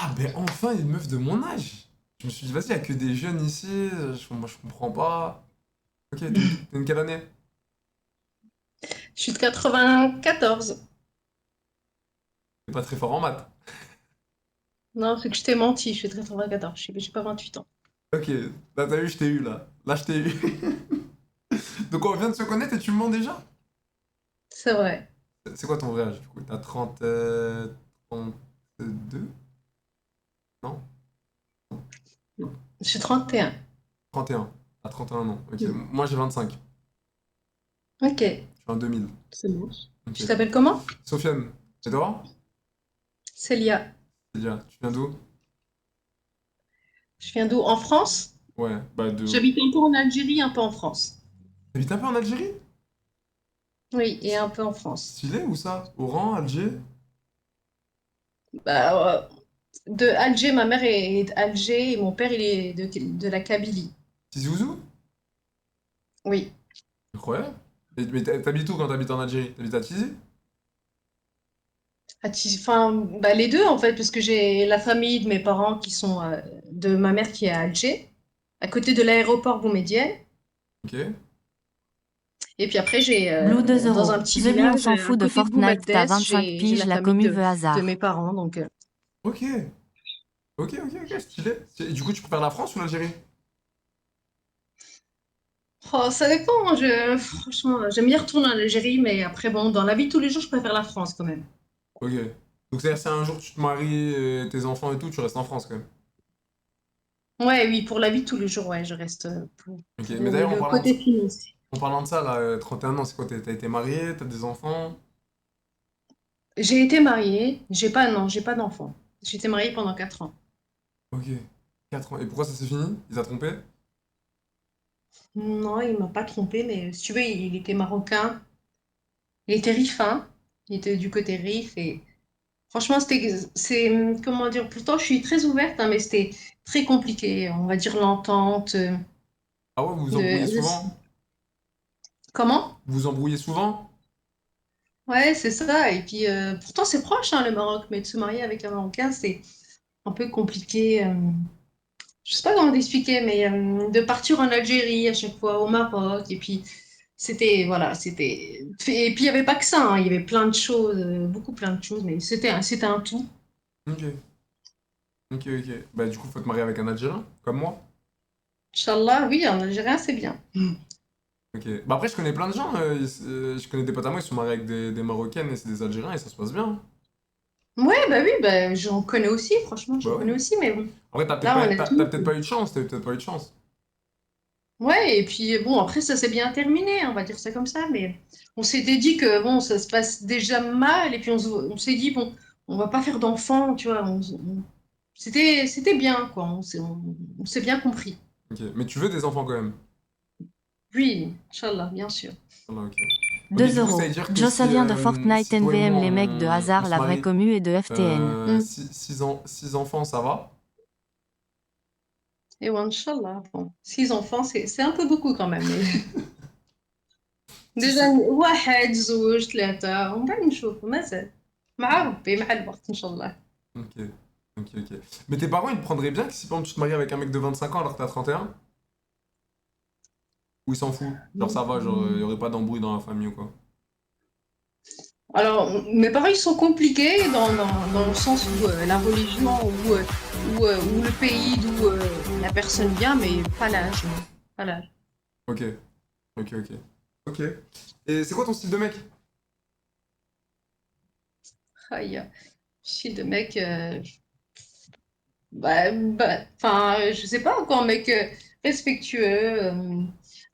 Ah, ben enfin une meuf de mon âge. Je me suis dit, vas-y, il y a que des jeunes ici, moi je comprends pas. Ok, t'es une quelle année? Je suis de 94. T'es pas très fort en maths. Non, c'est que je t'ai menti, je suis de 94, j'ai pas 28 ans. Ok, là t'as vu, je t'ai eu là. Là je t'ai eu. Donc on vient de se connaître et tu me mens déjà? C'est vrai. C'est quoi ton vrai âge du coup? T'as 30, 32? Non? Je suis 31. 31. À 31 ans. Ok, Hmm. moi j'ai 25. Ok, Je suis en 2000. c'est bon. Ok. Tu t'appelles comment? Sofiane, et toi? Célia. C'est déjà, tu viens d'où? Je viens d'où? En France? Ouais, bah de. J'habite un peu en Algérie, un peu en France. T'habites un peu en Algérie? Oui, et un peu en France. Stylé où ça? Oran, Alger? Bah, de Alger, ma mère est d'Alger et mon père, il est de la Kabylie. Tizi Ouzou? Oui. Incroyable. Mais t'habites où quand t'habites en Algérie? T'habites à Tizi? Enfin, bah, les deux, en fait, parce que j'ai la famille de mes parents qui sont de ma mère qui est à Alger, à côté de l'aéroport Boumedienne. Ok. Et puis après, j'ai Blue 2 dans euros. un petit The Lee, on village s'en à fout de côté de Fortnite, t'as Boumerdès, 25 j'ai piges, la la famille commu veut de mes hasard. parents. Donc, Ok. Ok, stylé. Et du coup, tu préfères la France ou l'Algérie? oh, ça dépend. Franchement, j'aime bien retourner en Algérie, mais après, bon, dans la vie de tous les jours, je préfère la France quand même. Ok. Donc c'est-à-dire si un jour tu te maries, tes enfants et tout, tu restes en France quand même. Ouais, oui, pour la vie de tous les jours, ouais, je reste Ok. Mais pour d'ailleurs, le côté financier. en parlant de ça, là, 31 ans, c'est quoi? T'as été marié? T'as des enfants? J'ai été mariée, j'ai pas, non, j'ai pas d'enfant. J'ai été mariée pendant 4 ans. Ok. 4 ans. Et pourquoi ça s'est fini? Il t'a trompé? Non, il m'a pas trompée, mais si tu veux, il était marocain. Il était rifin. Il était du côté rif et franchement, comment dire, pourtant je suis très ouverte, hein, mais c'était très compliqué. On va dire l'entente. Ah ouais, vous vous embrouillez De, souvent? Comment? Vous vous embrouillez souvent? Ouais, c'est ça. Et puis, pourtant c'est proche, hein, le Maroc, mais de se marier avec un Marocain, c'est un peu compliqué. Je sais pas comment t'expliquer, mais de partir en Algérie à chaque fois, au Maroc, et puis voilà, et puis il y avait pas que ça, hein, il y avait plein de choses, beaucoup plein de choses, mais c'était un tout. Ok. Ok. Bah du coup, faut te marier avec un Algérien, comme moi. Inch'Allah, oui, en algérien, c'est bien. Ok. Bah après, je connais plein de gens. Je connais des potes à moi, ils sont mariés avec des Marocaines et c'est des Algériens et ça se passe bien. Ouais, bah oui, bah, j'en connais aussi, franchement, j'en Bah ouais. connais aussi, mais bon, Après, là, t'as honnêtement. peut-être pas eu de chance, t'as peut-être pas eu de chance. Ouais, et puis bon, après, ça s'est bien terminé, on va dire ça comme ça, mais on s'était dit que bon, ça se passe déjà mal, et puis on s'est dit, bon, on va pas faire d'enfants, tu vois, c'était bien, quoi, on s'est bien compris. Ok. Mais tu veux des enfants quand même. Oui, Inch'Allah, bien sûr. Voilà, ok. Ok, 2 du coup, ça veut euros. dire que Joe, ça si, vient de Fortnite si toi et moi, NVM, les mecs de on hasard, se la vraie marie, commu et de FTN. 6 enfants, ça va? Et ouais, Inch'Allah, bon, 6 enfants, c'est un peu beaucoup quand même, mais Si déjà, c'est... واحد زوج ثلاثة ومن بعد نشوف مازال مع ربي مع الوقت إن شاء الله. Ok, ok. Mais tes parents, ils te prendraient bien que si par exemple, tu te maries avec un mec de 25 ans alors que t'as 31? Ou ils s'en foutent? Genre ça va, genre y aurait pas d'embrouille dans la famille ou quoi? Alors, mes parents, ils sont compliqués dans le sens où la religion ou le pays d'où la personne vient, mais pas l'âge, non. Pas l'âge. Ok, ok. Ok. Et c'est quoi ton style de mec? Aïe, je suis de mec, enfin, je sais pas, quoi, un mec respectueux,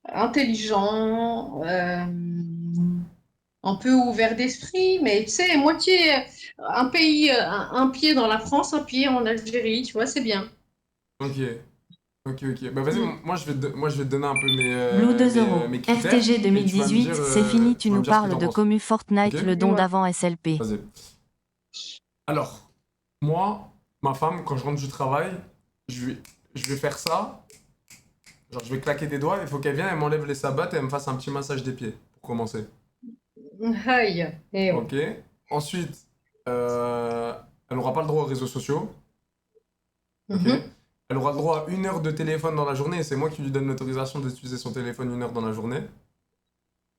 intelligent, un peu ouvert d'esprit, mais tu sais, moitié, un pays, un pied dans la France, un pied en Algérie, tu vois, c'est bien. Ok, ok. Bah vas-y, Mm. moi je vais te donner un peu Blue 2 euros. mes critères FTG et tu vas me 2018, dire, c'est fini, tu nous ce que parles t'en de penses. commu Ok? Fortnite, le don Dis-moi. d'avant SLP. Vas-y. Alors, moi, ma femme, quand je rentre du travail, je vais, je vais faire ça. Genre, je vais claquer des doigts, il faut qu'elle vienne, elle m'enlève les sabots et elle me fasse un petit massage des pieds, pour commencer. Aïe. Eh ouais. Ok? Ensuite, elle n'aura pas le droit aux réseaux sociaux. Ok? Mhm. Elle aura le droit à 1 heure de téléphone dans la journée et c'est moi qui lui donne l'autorisation d'utiliser son téléphone 1 heure dans la journée.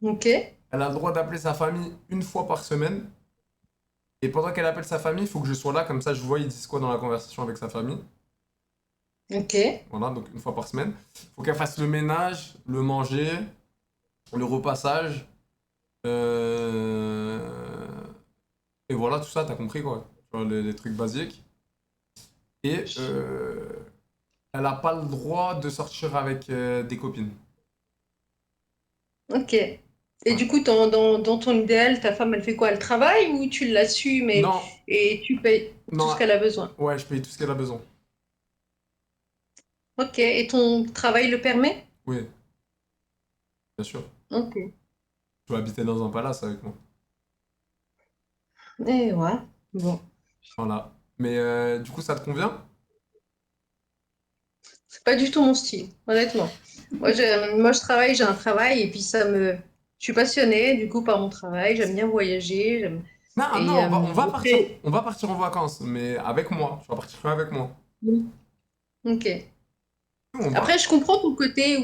Ok. Elle a le droit d'appeler sa famille 1 fois par semaine. Et pendant qu'elle appelle sa famille, il faut que je sois là, comme ça je vois ils disent quoi dans la conversation avec sa famille. Ok. Voilà, donc 1 fois par semaine. Il faut qu'elle fasse le ménage, le manger, le repassage. euh, Et voilà, tout ça, t'as compris quoi. Tu vois, les trucs basiques. Et elle n'a pas le droit de sortir avec des copines. Ok. Et Ouais. du coup, dans ton idéal, ta femme, elle fait quoi? Elle travaille ou tu l'assumes Non, et tu payes tout ce non, qu'elle a besoin? ouais, je paye tout ce qu'elle a besoin. Ok. Et ton travail le permet? Oui, bien sûr. Ok. Tu vas habiter dans un palace avec moi. Et ouais. Bon. Voilà. Mais du coup, ça te convient? C'est pas du tout mon style, honnêtement. Moi, je travaille, j'ai un travail et puis je suis passionnée du coup par mon travail. J'aime bien voyager. Non, non, Et après, on va partir en vacances, mais avec moi. Tu vas partir que avec moi. ok. Nous, on Après, va. je comprends ton côté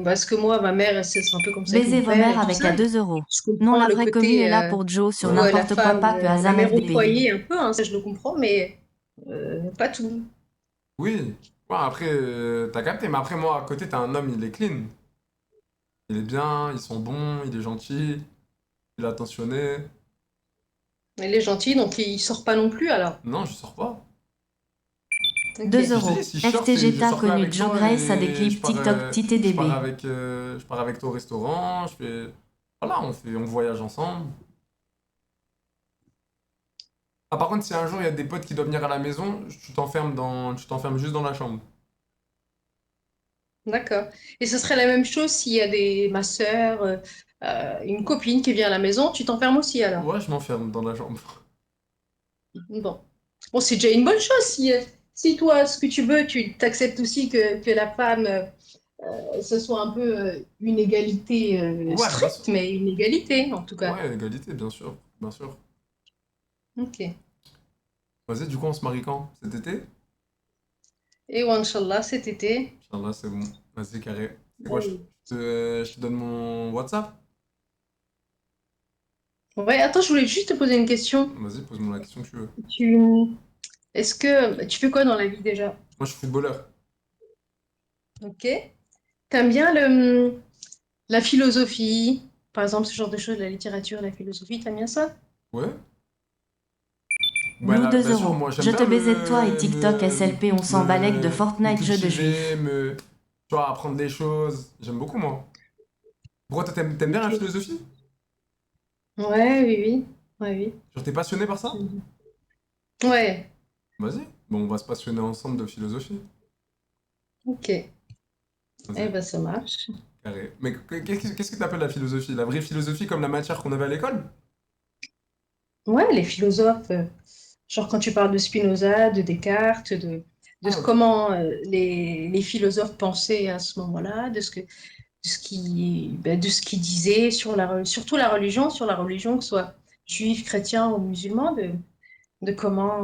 parce que moi, ma mère, c'est un peu comme ça avec mon Baisez vos père et mères tout avec ça. à 2 euros. Je Non, comprends la le vraie commu est côté là pour Joe sur où la n'importe quoi, femme, pas que la Hazam mère au FDP. foyer un peu, hein, ça je le comprends, mais pas tout. Oui. Ouais, après, t'as capté, mais après, moi, à côté, t'as un homme, il est clean. Il est bien, ils sont bons, il est gentil, il est attentionné. Elle est gentille, donc il sort pas non plus alors. Non, je sors pas. 2 Ok. Je dis, euros. si je sors, c'est je FTGTA sors que connu avec Joe toi Grace à des et clips TikTok TTDB. je pars avec toi au restaurant, je fais, voilà, on voyage ensemble. Ah, par contre, si un jour il y a des potes qui doivent venir à la maison, tu t'enfermes juste dans la chambre. D'accord. Et ce serait la même chose s'il y a ma sœur, une copine qui vient à la maison, tu t'enfermes aussi alors. Ouais, je m'enferme dans la chambre. Bon. Bon, c'est déjà une bonne chose si toi, ce que tu veux, tu t'acceptes aussi que la femme, ce soit un peu une égalité Ouais, bien sûr. stricte, mais une égalité en tout cas. Ouais, égalité, bien sûr, bien sûr. Ok. Vas-y, du coup, on se marie quand? Cet été? Et ouais, Inch'Allah, cet été. Inch'Allah, c'est bon. Vas-y, carré. C'est quoi, Ouais, je te donne mon WhatsApp? ouais, attends, je voulais juste te poser une question. Vas-y, pose-moi la question que tu veux. Tu, est-ce que tu fais quoi dans la vie déjà? Moi, je suis footballeur. Ok. T'aimes bien la philosophie, par exemple, ce genre de choses, la littérature, la philosophie, t'aimes bien ça? Ouais? Bah Blue là, 2 bien sûr, euros. moi j'aime Je te bien baisais de toi et TikTok SLP on s'en balèque de me Fortnite jeu de juif. cultiver, tu vois, apprendre des choses. J'aime beaucoup, moi. Pourquoi toi, t'aimes bien la Ok. philosophie? Ouais, oui, oui. Ouais, oui. Genre, t'es passionné par ça? Ouais, Vas-y. Bon, on va se passionner ensemble de philosophie. ok. Eh Vas-y, ben, ça marche. carré. Mais qu'est-ce que t'appelles la philosophie? La vraie philosophie comme la matière qu'on avait à l'école? Ouais, les philosophes, genre quand tu parles de Spinoza, de Descartes, Ah, ok. comment les philosophes pensaient à ce moment-là, de ce qu'ils disaient surtout sur la religion, que ce soit juif, chrétien ou musulman, de comment